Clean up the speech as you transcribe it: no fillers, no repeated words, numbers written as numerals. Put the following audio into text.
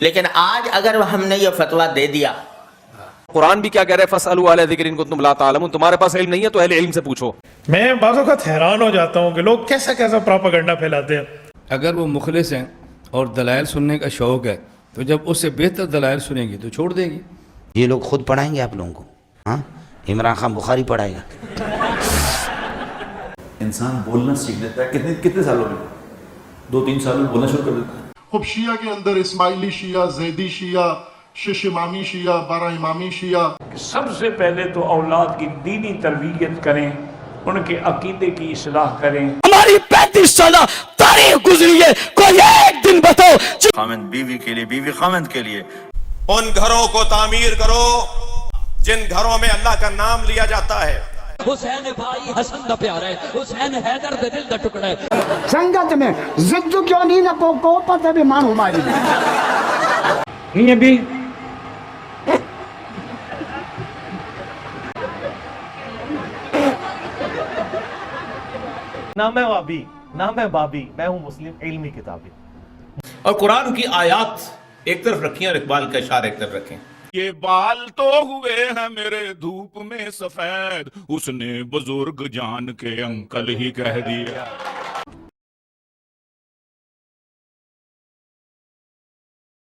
لیکن آج اگر ہم نے یہ فتویٰ دے دیا، قرآن بھی کیا کہہ رہا ہے؟ فَاسْأَلُوا أَهْلَ الذِّكْرِ إِن كُنتُمْ لَا تَعْلَمُونَ، تمہارے پاس علم نہیں ہے تو اہل علم سے پوچھو۔ میں بعض اوقات حیران ہو جاتا ہوں کہ لوگ کیسا کیسا پراپیگنڈا پھیلاتے ہیں۔ اگر وہ مخلص ہیں اور دلائل سننے کا شوق ہے تو جب اس سے بہتر دلائل سنیں گی تو چھوڑ دیں گی۔ یہ لوگ خود پڑھائیں گے آپ لوگوں کو؟ ہاں، عمران خان بخاری پڑھائے گا؟ انسان بولنا سیکھ لیتا ہے کتنے سالوں میں؟ 2-3 سالوں میں بولنا شروع کر دیتا ہے۔ خب شیعہ کے اندر اسماعیلی شیعہ، زیدی شیعہ، شش امامی شیعہ، 12 امامی شیعہ۔ سب سے پہلے تو اولاد کی دینی تربیت کریں، ان کے عقیدے کی اصلاح کریں۔ ہماری 35 سالہ تاریخ گزری ہے، کوئی ایک دن بتاؤ۔ خامند بیوی کے لیے، بیوی خامند کے لیے۔ ان گھروں کو تعمیر کرو جن گھروں میں اللہ کا نام لیا جاتا ہے۔ حسین بھائی حسن دا پیارا ہے، حسین حیدر دے دل دا ٹکڑا ہے۔ سنگت میں ضد کیوں نہیں نہ کو پتہ بھی مانو ماری یہ بھی نہ میں وابی نہ میں بابی، میں ہوں مسلم علمی کتابی۔ اور قرآن کی آیات ایک طرف رکھیں اور اقبال کا اشعار ایک طرف رکھیں۔ یہ بال تو ہوئے ہیں میرے دھوپ میں سفید، اس نے بزرگ جان کے انکل ہی کہہ دیا۔